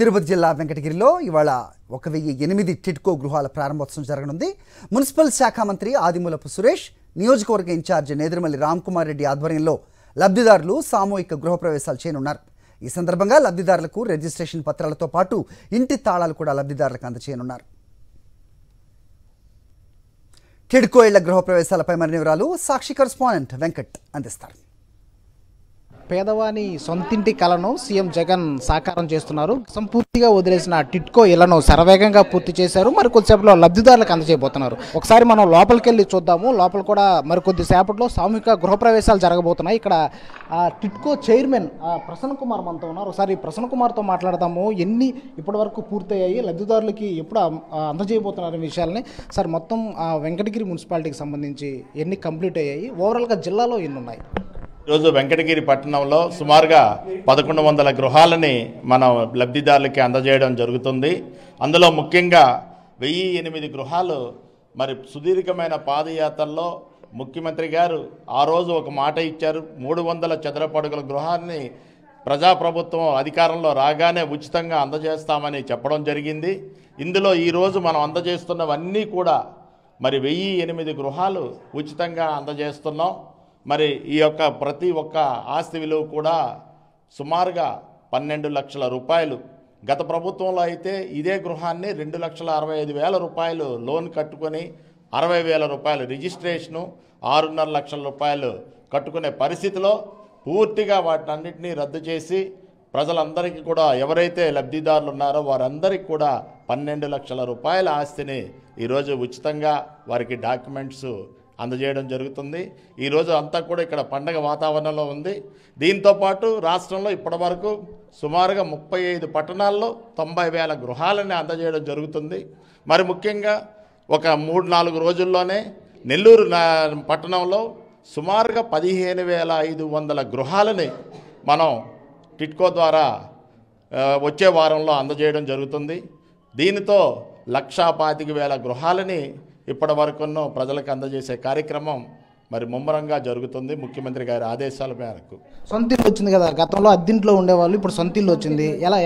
తిరుపతి జిల్లా వెంకటగిరిలో ఇవాళ 1008 టిడ్కో గృహాల ప్రారంభోత్సవం జరగనుంది. మున్సిపల్ శాఖ మంత్రి ఆదిమూలపు సురేష్, నియోజకవర్గ ఇన్ఛార్జ్ నేదురుమల్లి రామ్కుమార్ రెడ్డి ఆధ్వర్యంలో లబ్ధిదారులు సామూహిక గృహప్రవేశాలు చేయనున్నారు. ఈ సందర్భంగా లబ్ధిదారులకు రిజిస్ట్రేషన్ పత్రాలతో పాటు ఇంటి తాళాలు కూడా లబ్ధిదారులకు అందజేయనున్నారు. టిడ్కో ఇళ్ల గృహప్రవేశాలపై మరిన్ని వివరాలు సాక్షి కరెస్పాండెంట్ వెంకట్ అందిస్తారు. పేదవాని సొంతింటి కలను సీఎం జగన్ సాకారం చేస్తున్నారు. సంపూర్తిగా వదిలేసిన టిడ్కో ఇళ్లను శరవేగంగా పూర్తి చేశారు. మరికొద్దిసేపట్లో లబ్ధిదారులకు అందజేయబోతున్నారు. ఒకసారి మనం లోపలికి వెళ్ళి చూద్దాము. లోపల కూడా మరికొద్ది సేపట్లో సామూహిక గృహప్రవేశాలు జరగబోతున్నాయి. ఇక్కడ టిడ్కో చైర్మన్ ప్రసన్న కుమార్ మనతో ఉన్నారు. ఒకసారి ప్రసన్న కుమార్తో మాట్లాడదాము. ఎన్ని ఇప్పటి వరకు పూర్తయ్యాయి, లబ్ధిదారులకి ఎప్పుడు అందజేయబోతున్నారు విషయాలని. సార్, మొత్తం వెంకటగిరి మున్సిపాలిటీకి సంబంధించి ఎన్ని కంప్లీట్ అయ్యాయి, ఓవరాల్గా జిల్లాలో ఎన్ని ఉన్నాయి? ఈరోజు వెంకటగిరి పట్టణంలో సుమారుగా 1100 గృహాలని మనం లబ్ధిదారులకి అందజేయడం జరుగుతుంది. అందులో ముఖ్యంగా 1008 గృహాలు మరి సుదీర్ఘమైన పాదయాత్రలో ముఖ్యమంత్రి గారు ఆ రోజు ఒక మాట ఇచ్చారు. 300 చదరపు అడుగుల గృహాన్ని ప్రజాప్రభుత్వం అధికారంలో రాగానే ఉచితంగా అందజేస్తామని చెప్పడం జరిగింది. ఇందులో ఈరోజు మనం అందజేస్తున్నవన్నీ కూడా మరి 1008 గృహాలు ఉచితంగా అందజేస్తున్నాం. మరి ఈ యొక్క ప్రతి ఒక్క ఆస్తి విలువ కూడా సుమారుగా 12 లక్షల రూపాయలు. గత ప్రభుత్వంలో అయితే ఇదే గృహాన్ని 2,65,000 రూపాయలు లోన్ కట్టుకొని 60,000 రూపాయలు రిజిస్ట్రేషను, 6.5 లక్షల రూపాయలు కట్టుకునే పరిస్థితిలో పూర్తిగా వాటన్నిటినీ రద్దు చేసి ప్రజలందరికీ కూడా ఎవరైతే లబ్ధిదారులు ఉన్నారో వారందరికీ కూడా 12 లక్షల రూపాయల ఆస్తిని ఈరోజు ఉచితంగా వారికి డాక్యుమెంట్స్ అందజేయడం జరుగుతుంది. ఈరోజు అంతా కూడా ఇక్కడ పండగ వాతావరణంలో ఉంది. దీంతోపాటు రాష్ట్రంలో ఇప్పటివరకు సుమారుగా 35 పట్టణాల్లో 90,000 గృహాలని అందజేయడం జరుగుతుంది. మరి ముఖ్యంగా ఒక 3-4 రోజుల్లోనే నెల్లూరు పట్టణంలో సుమారుగా 15,500 గృహాలని మనం టిడ్కో ద్వారా వచ్చే వారంలో అందజేయడం జరుగుతుంది. దీనితో 1,25,000 గృహాలని ఇప్పటి వరకున్న ప్రజలకు అందజేసే కార్యక్రమం మరి ముమ్మరంగా జరుగుతుంది. ముఖ్యమంత్రి గారి ఆదేశాల మేరకు సొంతిల్లు వచ్చింది కదా, గతంలో అద్దింట్లో ఉండేవాళ్ళు, ఇప్పుడు సొంతిల్లు వచ్చింది. ఎలా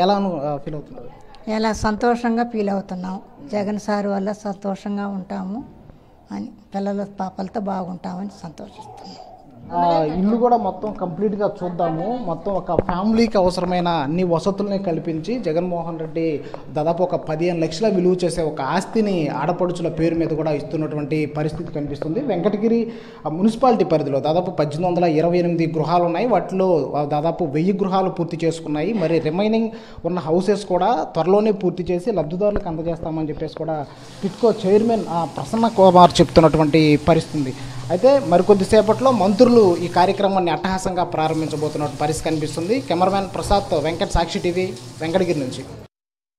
ఫీల్ అవుతున్నారు? ఎలా సంతోషంగా ఫీల్ అవుతున్నాం. జగన్ సార్ వల్ల సంతోషంగా ఉంటాము అని, పిల్లల పాపలతో బాగుంటామని సంతోషిస్తున్నాం. ఇల్లు కూడా మొత్తం కంప్లీట్గా చూద్దాము. మొత్తం ఒక ఫ్యామిలీకి అవసరమైన అన్ని వసతుల్ని కల్పించి జగన్మోహన్ రెడ్డి దాదాపు ఒక 15 లక్షల విలువ చేసే ఒక ఆస్తిని ఆడపడుచుల పేరు మీద కూడా ఇస్తున్నటువంటి పరిస్థితి కనిపిస్తుంది. వెంకటగిరి మున్సిపాలిటీ పరిధిలో దాదాపు 1828 గృహాలు ఉన్నాయి. వాటిలో దాదాపు 1000 గృహాలు పూర్తి చేసుకున్నాయి. మరి రిమైనింగ్ ఉన్న హౌసెస్ కూడా త్వరలోనే పూర్తి చేసి లబ్ధిదారులకు అందజేస్తామని చెప్పేసి కూడా టిడ్కో చైర్మన్ ప్రసన్న కుమార్ చెప్తున్నటువంటి పరిస్థితి. అయితే మరికొద్దిసేపట్లో మంత్రులు ఈ కార్యక్రమాన్ని అట్టహాసంగా ప్రారంభించబోతున్న పరిస్థితి కనిపిస్తుంది. కెమెరామ్యాన్ ప్రసాద్, వెంకట్, సాక్షి టీవీ, వెంకటగిరి నుంచి.